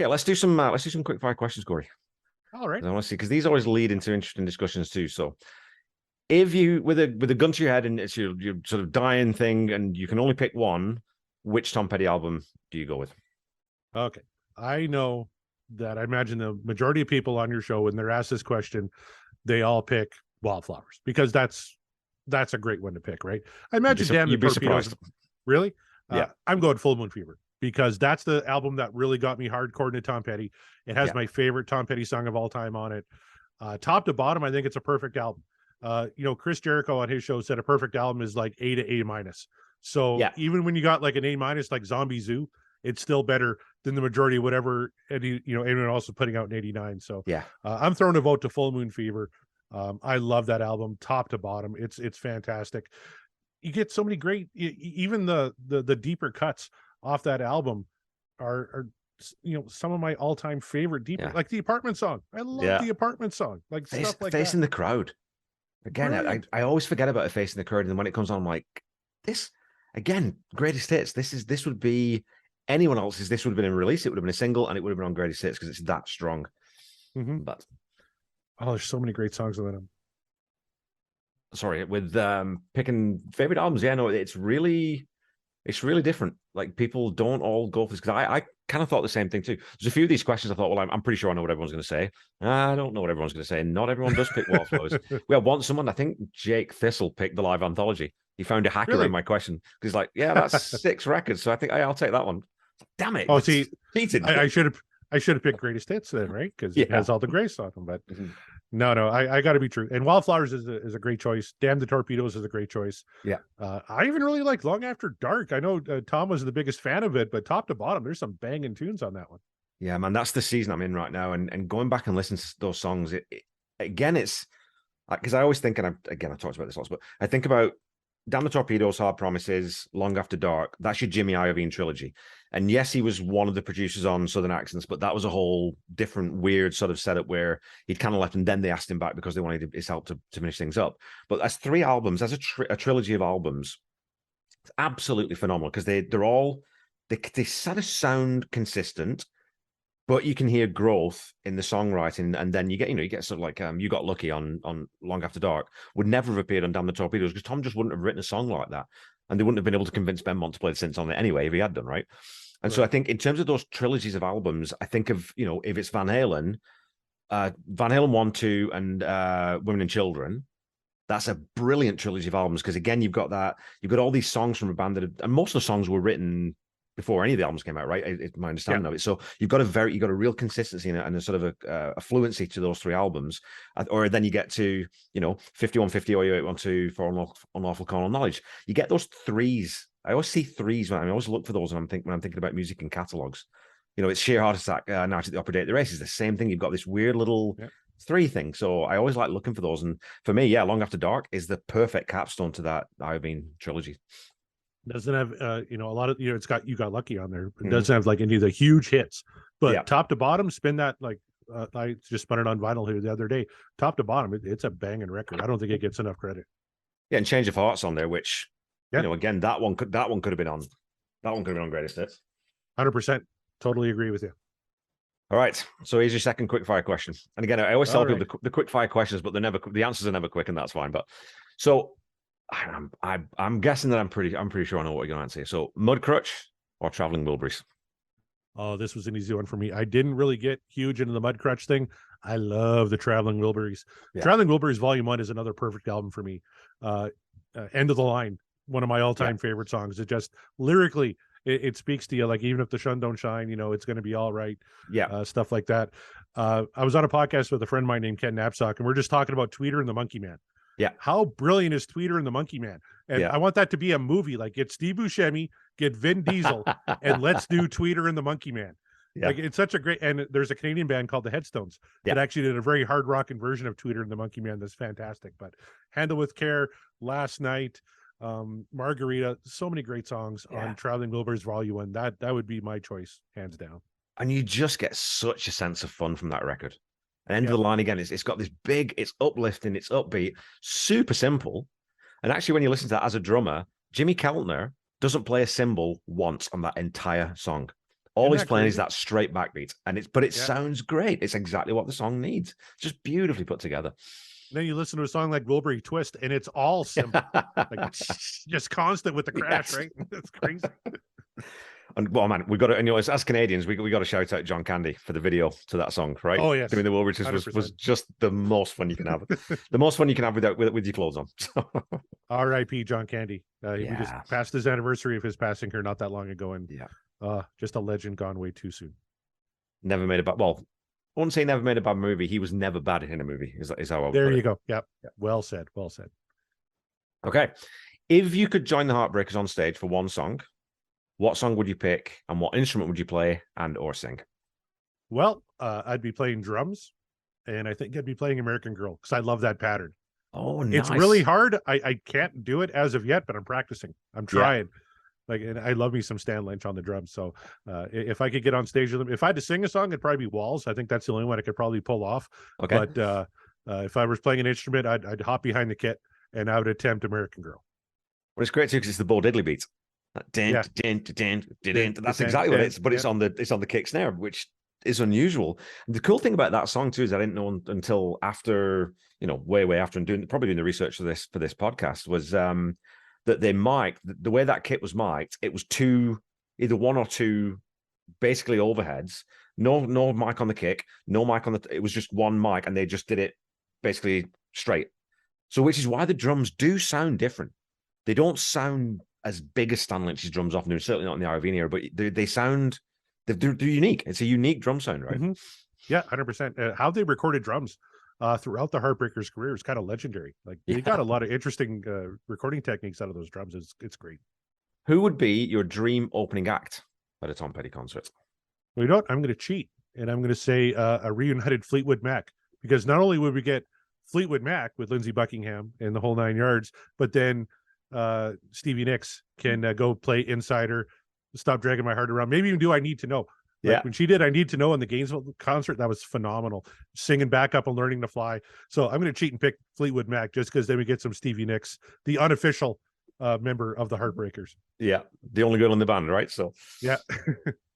Okay, let's do some quick fire questions, Corey. All right. I want to see, because these always lead into interesting discussions too. So if you with a gun to your head and it's your sort of dying thing and you can only pick one, which Tom Petty album do you go with? Okay. I know that I imagine the majority of people on your show, when they're asked this question, they all pick Wildflowers because that's a great one to pick, right? I imagine Damn the You'd be Torpedoes. surprised. Really? Yeah. I'm going Full Moon Fever because that's the album that really got me hardcore into Tom Petty. It has my favorite Tom Petty song of all time on it. Top to bottom, I think it's a perfect album. Chris Jericho on his show said a perfect album is like A to A minus. So even when you got like an A minus like Zombie Zoo, it's still better than the majority of whatever anyone else is putting out in '89. So I'm throwing a vote to Full Moon Fever. I love that album, top to bottom. It's fantastic. You get so many great, even the deeper cuts off that album are some of my all-time favorite deeper, like the Apartment song. I love the Apartment song, like stuff like Facing that. the Crowd. Again, I always forget about it, Facing the Crowd, and then when it comes on, I'm like, this again, greatest hits. This would be anyone else's. This would have been a release. It would have been a single, and it would have been on greatest hits because it's that strong. But there's so many great songs on that album. Sorry, with picking favorite albums, no, it's really different. Like, people don't all go for this, because I kind of thought the same thing too. There's a few of these questions I thought, well, I'm pretty sure I know what everyone's going to say. I don't know what everyone's going to say. Not everyone does pick Wildflowers. We had someone, I think Jake Thistle, picked the live anthology. He found a hack around my question because he's like, yeah, that's 6 records, so I think I'll take that one. Damn it! Oh, see, cheated. I should have picked Greatest Hits then, right? Because it has all the Grace on them. But no, I got to be true. And Wildflowers is a great choice. Damn the Torpedoes is a great choice. Yeah. I even really like Long After Dark. I know Tom was the biggest fan of it, but top to bottom, there's some banging tunes on that one. Yeah, man, that's the season I'm in right now. And going back and listening to those songs, again, it's because I always think, and I've talked about this lots, but I think about Damn the Torpedoes, Hard Promises, Long After Dark. That's your Jimmy Iovine trilogy. And yes, he was one of the producers on Southern Accents, but that was a whole different, weird sort of setup where he'd kind of left, and then they asked him back because they wanted his help to finish things up. But as 3 albums, as a trilogy of albums, it's absolutely phenomenal because they sort of sound consistent, but you can hear growth in the songwriting, and then you get sort of like You Got Lucky on Long After Dark would never have appeared on Damn the Torpedoes because Tom just wouldn't have written a song like that, and they wouldn't have been able to convince Ben Mont to play the synths on it anyway if he had done, right? And so I think in terms of those trilogies of albums, I think of if it's Van Halen 1, 2, and Women and Children. That's a brilliant trilogy of albums because again you've got all these songs from a band and most of the songs were written before any of the albums came out, right? It's my understanding of it. So you've got a real consistency in it and a sort of a fluency to those 3 albums. Or then you get to 51, 50, or 8812 for Unlawful Carnal Knowledge. You get those 3s. I always see 3s when I always look for those when I'm thinking about music and catalogs. It's Sheer Heart Attack, Night at the Opera Day at the Races. The same thing. You've got this weird little 3 thing. So I always like looking for those. And for me, Long After Dark is the perfect capstone to that Iovine trilogy. Doesn't have a lot of it's got You Got Lucky on there. It doesn't have like any of the huge hits, but top to bottom, spin that like I just spun it on vinyl here the other day. Top to bottom, it's a banging record. I don't think it gets enough credit. Yeah, and Change of Heart's on there, which again that one could have been on Greatest Hits. 100%, totally agree with you. All right, so here's your second quick fire question. And again, I always tell people the quick fire questions, but the answers are never quick, and that's fine. But so. I'm guessing that I'm pretty sure I know what you're going to answer. So Mudcrutch or Traveling Wilburys? Oh, this was an easy one for me. I didn't really get huge into the Mudcrutch thing. I love the Traveling Wilburys. Traveling Wilburys Volume 1 is another perfect album for me. End of the Line, one of my all-time favorite songs. It just lyrically it speaks to you, like even if the sun don't shine, it's going to be all right. Stuff like that. I was on a podcast with a friend of mine named Ken Knapsack, and we're just talking about Tweeter and the Monkey Man. Yeah. How brilliant is Tweeter and the Monkey Man? And I want that to be a movie. Like, get Steve Buscemi, get Vin Diesel, and let's do Tweeter and the Monkey Man. Yeah. Like, it's such a great, and there's a Canadian band called the Headstones that actually did a very hard rocking version of Tweeter and the Monkey Man that's fantastic. But Handle with Care, Last Night, Margarita, so many great songs on Traveling Wilburys Volume 1. That would be my choice, hands down. And you just get such a sense of fun from that record. End of the Line again, it's got this big, it's uplifting, it's upbeat, super simple. And actually, when you listen to that as a drummer, Jimmy Keltner doesn't play a cymbal once on that entire song. All Isn't he's that playing is crazy? that straight backbeat, and it Yeah. sounds great. It's exactly what the song needs. Just beautifully put together. Then you listen to a song like Wilbury Twist, and it's all simple, like just constant with the crash, Yes. right? That's crazy. And well, man, we got to, and you know, as Canadians, we got to shout out John Candy for the video to that song, right? Oh yes, Doing the Wilbur was 100%. just the most fun you can have. The most fun you can have with your clothes on. So, R.I.P. John Candy. We just yeah, passed his anniversary of his passing here not that long ago, and yeah, just a legend gone way too soon. never made a bad. Well, I wouldn't say never made a bad movie. He was never bad in a movie. Is how I would There put you it. go. Yep. Well said. Well said. Okay, if you could join the Heartbreakers on stage for one song, what song would you pick, and what instrument would you play and or sing? Well, I'd be playing drums, and I think I'd be playing American Girl because I love that pattern. Oh, It's nice. really hard. I can't do it as of yet, but I'm practicing. I'm Yeah. trying. Like, and I love me some Stan Lynch on the drums. So if I could get on stage with them, if I had to sing a song, it'd probably be Walls. I think that's the only one I could probably pull off. Okay. But if I was playing an instrument, I'd hop behind the kit and I would attempt American Girl. But it's great too because it's the Bo Diddley beat. Yeah. That's exactly what it is. But it's on the kick snare, which is unusual. And the cool thing about that song too is I didn't know until after, you know, way after, and probably doing the research for this podcast was that they mic'd the way that kit was mic'd. It was either one or two basically overheads. No mic on the kick, no mic on the. It was just one mic, and they just did it basically straight. So, which is why the drums do sound different. They don't sound as big as Stan Lynch's drums often do, certainly not in the Irvine era, but they sound, they're unique. It's a unique drum sound, right? Mm-hmm. Yeah, 100%. How they recorded drums throughout the Heartbreakers' career is kind of legendary. Like they got a lot of interesting recording techniques out of those drums. It's great. Who would be your dream opening act at a Tom Petty concert? Well, you know what? I'm going to cheat, and I'm going to say a reunited Fleetwood Mac, because not only would we get Fleetwood Mac with Lindsey Buckingham and the whole 9 yards, but then Stevie Nicks can go play Insider, Stop Dragging My Heart Around, maybe even do I Need to Know. Like when she did I Need to Know in the Gainesville concert, that was phenomenal. Singing back up and Learning to Fly. So I'm going to cheat and pick Fleetwood Mac just because then we get some Stevie Nicks, the unofficial member of the Heartbreakers. Yeah, the only girl in the band, right? So yeah.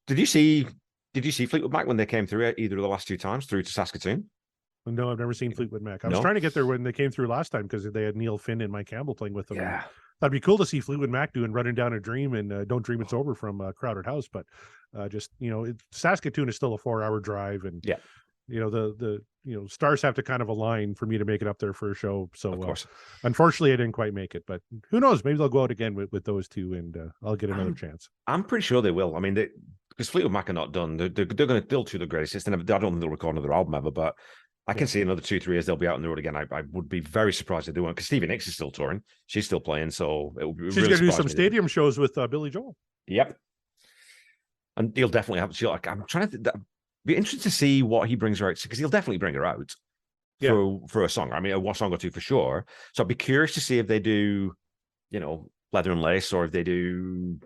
Did you see Fleetwood Mac when they came through either of the last two times through to Saskatoon? No, I've never seen Fleetwood Mac. I was trying to get there when they came through last time because they had Neil Finn and Mike Campbell playing with them. Yeah. That'd be cool to see Fleetwood Mac doing Running Down a Dream and Don't Dream It's Over from Crowded House. But just, you know, Saskatoon is still a 4-hour drive. And, you know, the stars have to kind of align for me to make it up there for a show. So unfortunately, I didn't quite make it. But who knows? Maybe they'll go out again with those two and I'll get another chance. I'm pretty sure they will. I mean, because Fleetwood Mac are not done. They're going to build to the greatest hits. I don't think they'll record another album ever, but I can see another 2-3 years they'll be out on the road again. I would be very surprised if they won't, because Stevie Nicks is still touring. She's still playing, so it would be she's going to do some stadium shows with Billy Joel. Yep, and he'll definitely have. I'm trying to be interested to see what he brings her out, because he'll definitely bring her out for a song. I mean, a song or two for sure. So I'd be curious to see if they do, you know, Leather and Lace, or if they do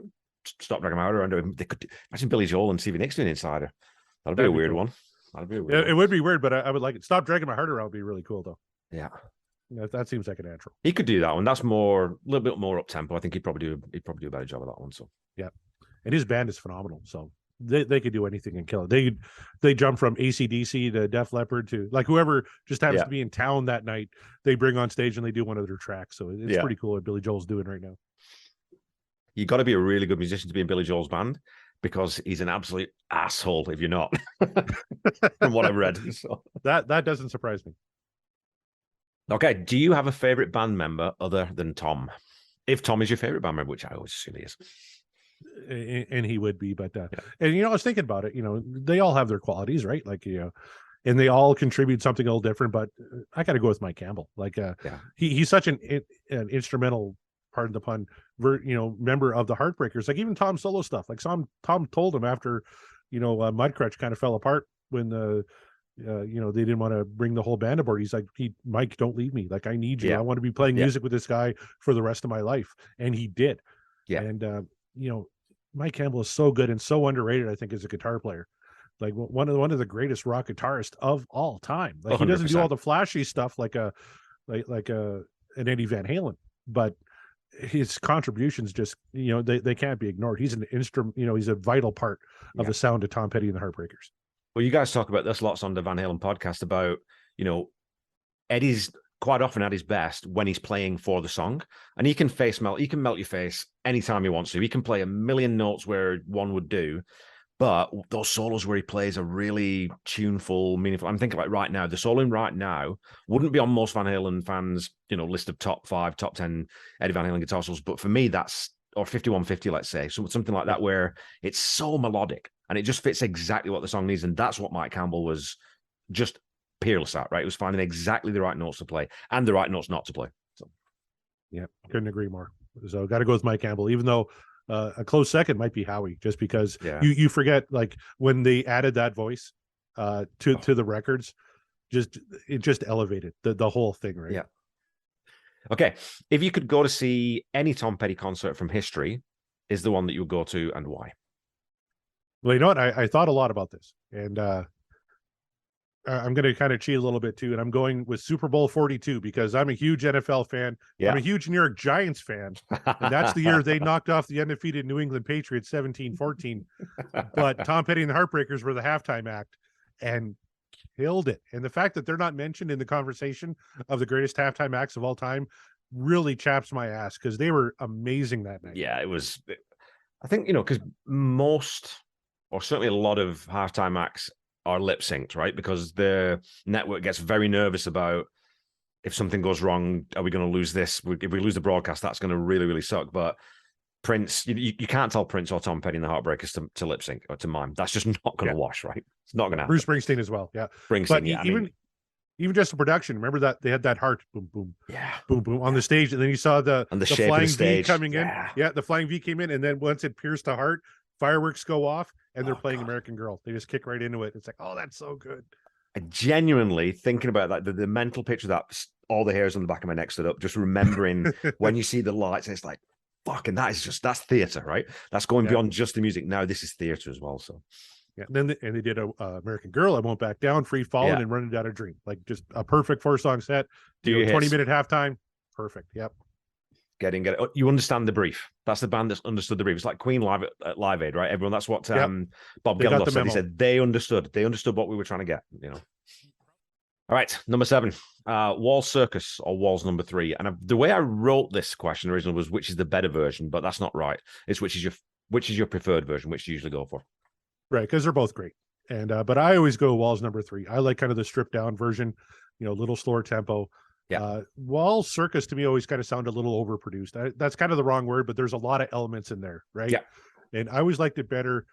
Stop Dragging My Heart Around. They could imagine Billy Joel and Stevie Nicks doing Insider. That'd be a weird one. It would be weird, but I would like it. Stop Dragging My Heart Around would be really cool, though. Yeah, that seems like a natural. He could do that one. That's a little bit more up tempo. I think he'd probably do a better job of that one. So yeah, and his band is phenomenal. So they could do anything and kill it. They jump from AC/DC to Def Leppard to like whoever just happens to be in town that night. They bring on stage and they do one of their tracks. So it's pretty cool what Billy Joel's doing right now. You got to be a really good musician to be in Billy Joel's band, because he's an absolute asshole if you're not, from what I've read. So. That doesn't surprise me. Okay, do you have a favorite band member other than Tom? If Tom is your favorite band member, which I always assume he is. And he would be, but and you know, I was thinking about it, you know, they all have their qualities, right? Like, you know, and they all contribute something a little different, but I got to go with Mike Campbell. Like he's such an instrumental, pardon the pun, member of the Heartbreakers. Like even Tom solo stuff. Like Tom told him after, you know, Mudcrutch kind of fell apart when they didn't want to bring the whole band aboard. He's like, Mike, don't leave me. Like I need you. I want to be playing music with this guy for the rest of my life. And he did. Yeah. And you know, Mike Campbell is so good and so underrated, I think, as a guitar player. Like one of the greatest rock guitarists of all time. Like 100%. He doesn't do all the flashy stuff like an Eddie Van Halen, but his contributions just, they can't be ignored. He's an instrument, he's a vital part of the sound of Tom Petty and the Heartbreakers. Well, you guys talk about this lots on the Van Halen podcast about, Eddie's quite often at his best when he's playing for the song, and he can melt your face anytime he wants to. He can play a million notes where one would do, but those solos where he plays are really tuneful, meaningful. I'm thinking like right now, the solo in Right Now wouldn't be on most Van Halen fans, list of top 5, top 10 Eddie Van Halen guitar solos. But for me, that's, or 5150, let's say, something like that, where it's so melodic and it just fits exactly what the song needs. And that's what Mike Campbell was just peerless at, right? It was finding exactly the right notes to play and the right notes not to play. So, yeah, couldn't agree more. So got to go with Mike Campbell, even though a close second might be Howie, just because you forget, like, when they added that voice to the records, it just elevated the whole thing, right? Yeah. Okay, if you could go to see any Tom Petty concert from history, is the one that you would go to, and why? Well, you know what? I thought a lot about this, and I'm going to kind of cheat a little bit too, and I'm going with Super Bowl 42 because I'm a huge NFL fan. Yeah. I'm a huge New York Giants fan, and that's the year they knocked off the undefeated New England Patriots 17-14. But Tom Petty and the Heartbreakers were the halftime act and killed it. And the fact that they're not mentioned in the conversation of the greatest halftime acts of all time really chaps my ass, because they were amazing that night. Yeah, it was. I think, because most, or certainly a lot of halftime acts are lip synced, right? Because the network gets very nervous about, if something goes wrong, are we going to lose this? If we lose the broadcast, that's going to really, really suck. But Prince, you can't tell Prince or Tom Petty and the Heartbreakers to lip sync or to mime. That's just not going to wash, right? It's not going to happen. Bruce Springsteen as well, yeah. Springsteen, but even just the production. Remember that they had that heart, boom, boom, boom, boom on the stage, and then you saw the flying V coming in. Yeah, the flying V came in, and then once it pierced the heart, fireworks go off, and they're playing American Girl. They just kick right into it. It's like, oh, that's so good. I genuinely, thinking about that, the mental picture of that, all the hairs on the back of my neck stood up, just remembering when you see the lights, and it's like, fucking, that's theater, right? That's going beyond just the music. Now this is theater as well. So yeah, and then they did a American Girl, I Won't Back Down, Free Fallin', and Running Down a Dream. Like, just a perfect 4-song set. 20-minute halftime. Perfect. Yep. Get it. You understand the brief. That's the band that's understood the brief. It's like Queen live at Live Aid, right? Everyone. That's what Bob Geldof said. He said they understood. They understood what we were trying to get. All right, number 7, Walls Circus, or Walls number 3. And the way I wrote this question originally was, which is the better version? But that's not right. It's which is your preferred version? Which do you usually go for? Right, because they're both great. And but I always go Walls number 3. I like kind of the stripped down version, a little slower tempo. Yeah. Walls Circus to me always kind of sound a little overproduced. That's kind of the wrong word, but there's a lot of elements in there, right? Yeah. And I always liked it better,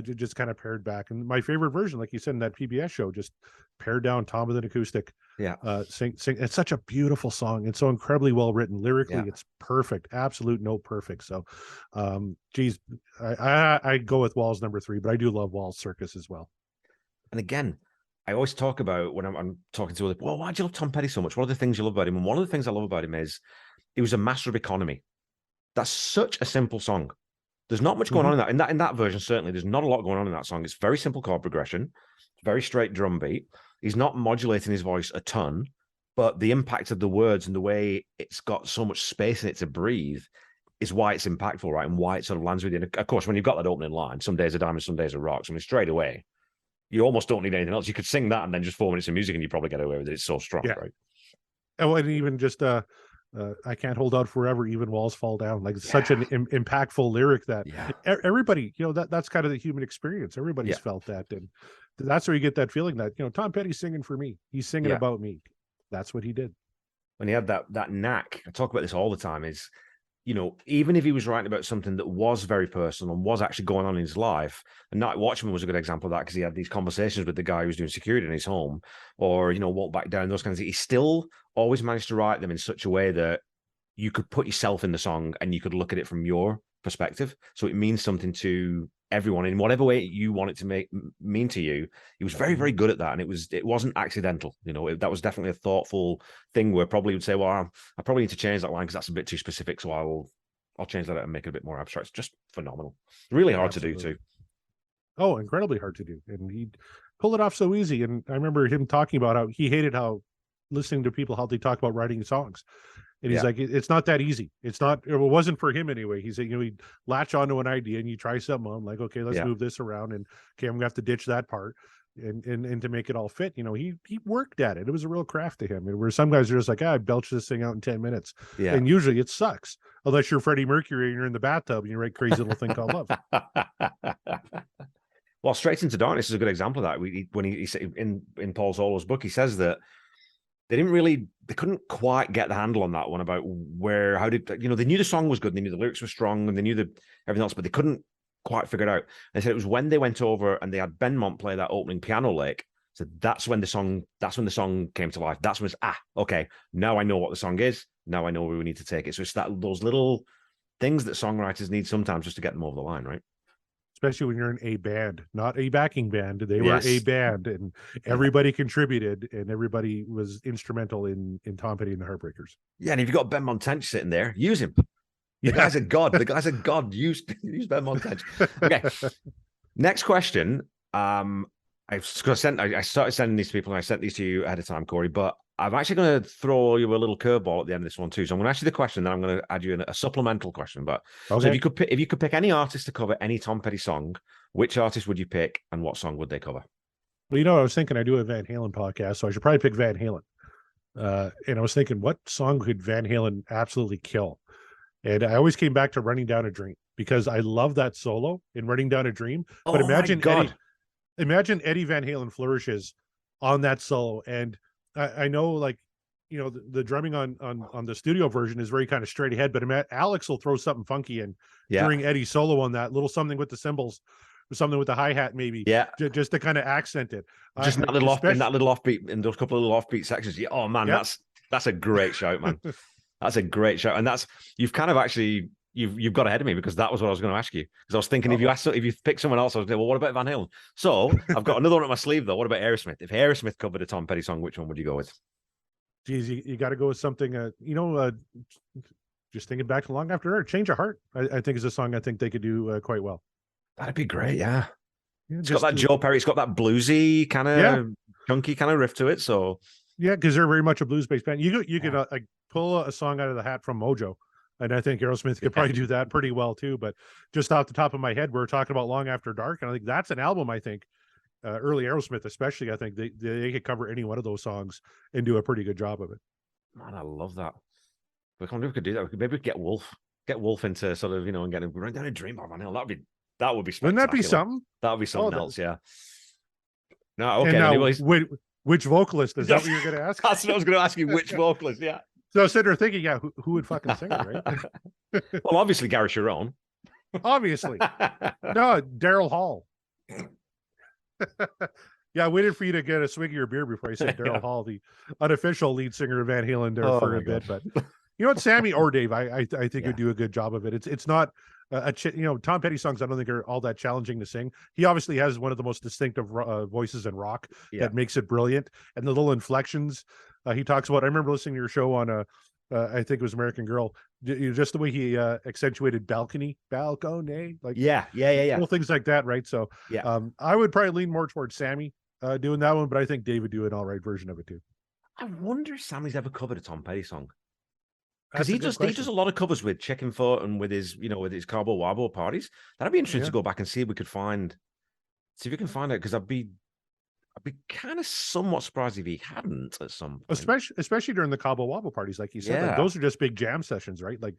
just kind of pared back. And my favorite version, like you said in that PBS show, just pared down Tom with an acoustic. Yeah. Sing. It's such a beautiful song. It's so incredibly well written. Lyrically, it's perfect. Absolute note perfect. So, geez, I go with Walls number 3, but I do love Walls Circus as well. And again, I always talk about, when I'm talking to other people, well, why do you love Tom Petty so much? What are the things you love about him? And one of the things I love about him is he was a master of economy. That's such a simple song. There's not much going on in that. In that version, certainly, there's not a lot going on in that song. It's very simple chord progression, very straight drum beat. He's not modulating his voice a ton, but the impact of the words and the way it's got so much space in it to breathe is why it's impactful, right? And why it sort of lands with you. And of course, when you've got that opening line, some days are diamonds, some days are rocks, straight away, you almost don't need anything else. You could sing that and then just 4 minutes of music and you probably get away with it. It's so strong, right? And even just I Can't Hold Out Forever, Even Walls Fall Down. Like, such an impactful lyric that everybody, that's kind of the human experience. Everybody's felt that. And that's where you get that feeling that, Tom Petty's singing for me. He's singing about me. That's what he did. When he had that knack, I talk about this all the time, is, even if he was writing about something that was very personal and was actually going on in his life, and Night Watchman was a good example of that, because he had these conversations with the guy who was doing security in his home, or, Walk Back Down, those kinds of things. He still always managed to write them in such a way that you could put yourself in the song and you could look at it from your perspective. So it means something to everyone in whatever way you want it to mean to you. He was very, very good at that. And it wasn't accidental. That was definitely a thoughtful thing where probably would say, well, I probably need to change that line because that's a bit too specific. So I'll change that out and make it a bit more abstract. It's just phenomenal. Really hard to do too. Oh, incredibly hard to do. And he pulled it off so easy. And I remember him talking about how he hated how listening to people how they talk about writing songs. And he's Yeah. like, it's not that easy. It's not, it wasn't for him anyway. He said, he'd latch onto an idea and you try something on, like, okay, let's move this around, and okay, I'm gonna have to ditch that part and to make it all fit. He worked at it. It was a real craft to him. And where some guys are just like, I belch this thing out in 10 minutes. Yeah. And usually it sucks. Unless you're Freddie Mercury and you're in the bathtub and you write Crazy Little Thing Called Love. Well, Straight Into Darkness is a good example of that. When he in Paul Zollo's book, he says that they couldn't quite get the handle on that one about they knew the song was good, and they knew the lyrics were strong, and they knew everything else, but they couldn't quite figure it out. They said it was when they went over and they had Benmont play that opening piano lick. So that's when the song came to life. That's when it's, okay, now I know what the song is. Now I know where we need to take it. So it's those little things that songwriters need sometimes just to get them over the line, right? Especially when you're in a band, not a backing band. They were a band, and everybody contributed, and everybody was instrumental in Tom Petty and the Heartbreakers. Yeah, and if you've got Ben Montench sitting there, use him. The guy's a god. The guy's a god. Use Ben Montench. Okay. Next question. I started sending these to people, and I sent these to you ahead of time, Corey, but I'm actually going to throw you a little curveball at the end of this one too. So I'm going to ask you the question, then I'm going to add you a supplemental question. But okay. So if you could pick any artist to cover any Tom Petty song, which artist would you pick, and what song would they cover? Well, I was thinking I do a Van Halen podcast, so I should probably pick Van Halen. And I was thinking, what song could Van Halen absolutely kill? And I always came back to Running Down a Dream, because I love that solo in Running Down a Dream. But imagine Eddie Van Halen flourishes on that solo. And I know, the drumming on the studio version is very kind of straight ahead, but Alex will throw something funky in during Eddie's solo on that, little something with the cymbals, or something with the hi-hat maybe, just to kind of accent it. Just in that little offbeat, in those couple of little offbeat sections. Yeah, oh man, that's a great shout, man. That's a great shout, and you've kind of actually you've got ahead of me, because that was what I was going to ask you. Because I was thinking, if you pick someone else, I was like, well, what about Van Halen? So I've got another one up my sleeve though. What about Aerosmith? If Aerosmith covered a Tom Petty song, which one would you go with? Geez, you got to go with something. Just thinking back to Long After Dark, Change of Heart. I think is a song I think they could do quite well. That'd be great. Yeah, it's got that Joe Perry. It's got that bluesy kind of chunky kind of riff to it. So because they're very much a blues-based band. You could pull a song out of the hat from Mojo. And I think Aerosmith could probably do that pretty well too. But just off the top of my head, we're talking about Long After Dark, and I think that's an album. I think early Aerosmith, especially, I think they could cover any one of those songs and do a pretty good job of it. Man, I love that. We could do that. Maybe we could get Wolf into sort of and get him Run Down a Dream by Van Halen. That would be. Wouldn't that be something? That would be something else. Yeah. No, okay. Now, which vocalist is that? What you're going to ask? That's what I was going to ask you. Which vocalist? Yeah. So I was sitting there thinking, who would fucking sing it, right? Well, obviously Gary Sharon. Obviously. No, Daryl Hall. I waited for you to get a swig of your beer before I said Daryl Hall, the unofficial lead singer of Van Halen, there for a bit. But you know what, Sammy or Dave, I think would do a good job of it. It's not Tom Petty songs I don't think are all that challenging to sing. He obviously has one of the most distinctive voices in rock that makes it brilliant, and the little inflections. He talks about. I remember listening to your show on I think it was American Girl. Just the way he accentuated balcony, like little things like that, right? So I would probably lean more towards Sammy doing that one, but I think Dave would do an all right version of it too. I wonder if Sammy's ever covered a Tom Petty song, because he does a lot of covers with Chicken Foot and with his with his Cabo Wabo parties. That'd be interesting to go back and see if we can find out, because I'd be kind of somewhat surprised if he hadn't at some point. Especially during the Cabo Wabo parties, like you said. Like, those are just big jam sessions, right? Like,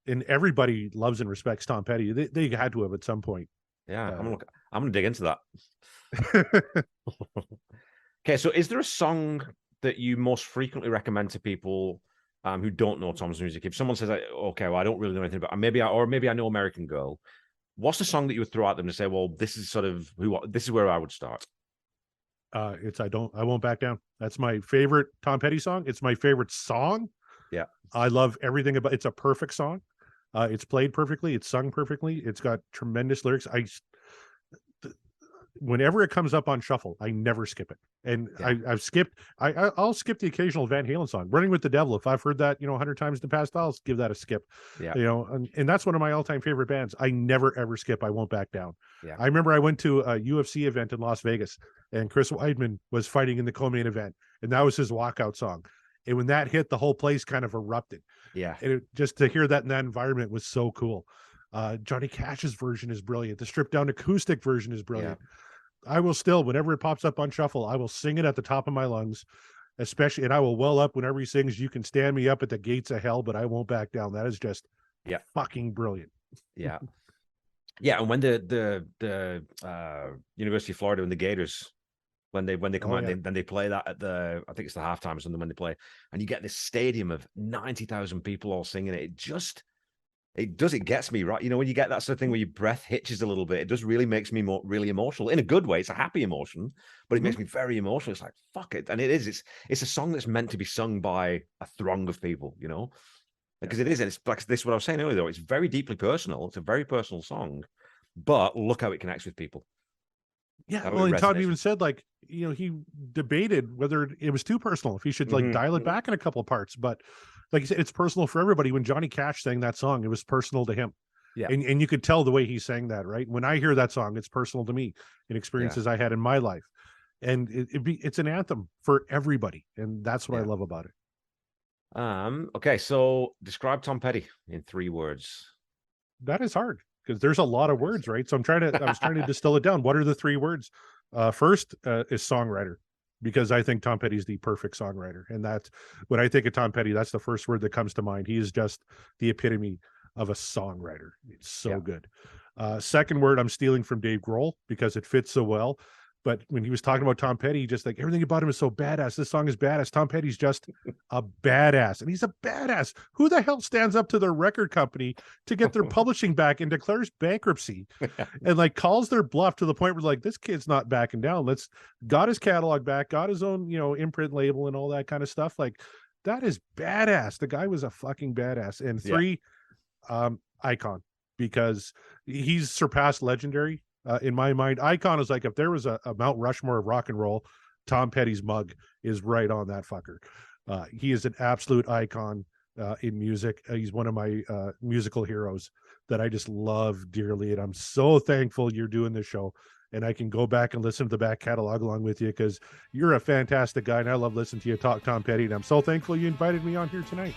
and everybody loves and respects Tom Petty. They had to have at some point. Yeah, I'm gonna dig into that. Okay, so is there a song that you most frequently recommend to people who don't know Tom's music? If someone says, okay, well, I don't really know anything about, maybe I know American Girl, what's the song that you would throw at them to say, well, this is where I would start? It's I Won't Back Down. That's my favorite Tom Petty song. It's my favorite song. Yeah. I love everything about it's a perfect song. It's played perfectly, it's sung perfectly, it's got tremendous lyrics. Whenever it comes up on shuffle, I never skip it. And I've skipped I'll skip the occasional Van Halen song. Running with the Devil, if I've heard that 100 times in the past, I'll give that a skip. And that's one of my all-time favorite bands. I never ever skip I Won't Back Down. I remember I went to a UFC event in Las Vegas, and Chris Weidman was fighting in the co-main event, and that was his walkout song. And when that hit, the whole place kind of erupted. Yeah. And just to hear that in that environment was so cool. Johnny Cash's version is brilliant. The stripped down acoustic version is brilliant. Yeah. I will still, whenever it pops up on shuffle, I will sing it at the top of my lungs, especially, and I will well up whenever he sings, "You can stand me up at the gates of hell, but I won't back down." That is just fucking brilliant. Yeah. Yeah. And when the University of Florida and the Gators, when they come out, then they play that at I think it's the halftime or something when they play, and you get this stadium of 90,000 people all singing it. It gets me, right. When you get that sort of thing where your breath hitches a little bit, it just really makes me really emotional in a good way. It's a happy emotion, but it makes me very emotional. It's like, fuck it. And it's a song that's meant to be sung by a throng of people, because it is. And it's like this, what I was saying earlier, though, it's very deeply personal. It's a very personal song, but look how it connects with people. Yeah, well, and Todd even said, like, he debated whether it was too personal, if he should like dial it back in a couple of parts. But like you said, it's personal for everybody. When Johnny Cash sang that song, it was personal to him. Yeah, and you could tell the way he sang that, right? When I hear that song, it's personal to me and experiences I had in my life, and it's an anthem for everybody, and that's what I love about it. Okay, so describe Tom Petty in 3 words. That is hard, because there's a lot of words, right? So I was trying to distill it down. What are the 3 words? First is songwriter, because I think Tom Petty's the perfect songwriter. And that's when I think of Tom Petty, that's the first word that comes to mind. He is just the epitome of a songwriter. It's so good. Second word, I'm stealing from Dave Grohl, because it fits so well. But when he was talking about Tom Petty, just like everything about him is so badass. This song is badass. Tom Petty's just a badass, and he's a badass. Who the hell stands up to their record company to get their publishing back and declares bankruptcy and like calls their bluff to the point where like, this kid's not backing down. Got his catalog back, got his own, imprint label and all that kind of stuff. Like, that is badass. The guy was a fucking badass. And 3, icon, because he's surpassed legendary. In my mind, icon is like, if there was a Mount Rushmore of rock and roll, Tom Petty's mug is right on that fucker. He is an absolute icon in music. He's one of my musical heroes that I just love dearly. And I'm so thankful you're doing this show, and I can go back and listen to the back catalog along with you, because you're a fantastic guy, and I love listening to you talk Tom Petty. And I'm so thankful you invited me on here tonight.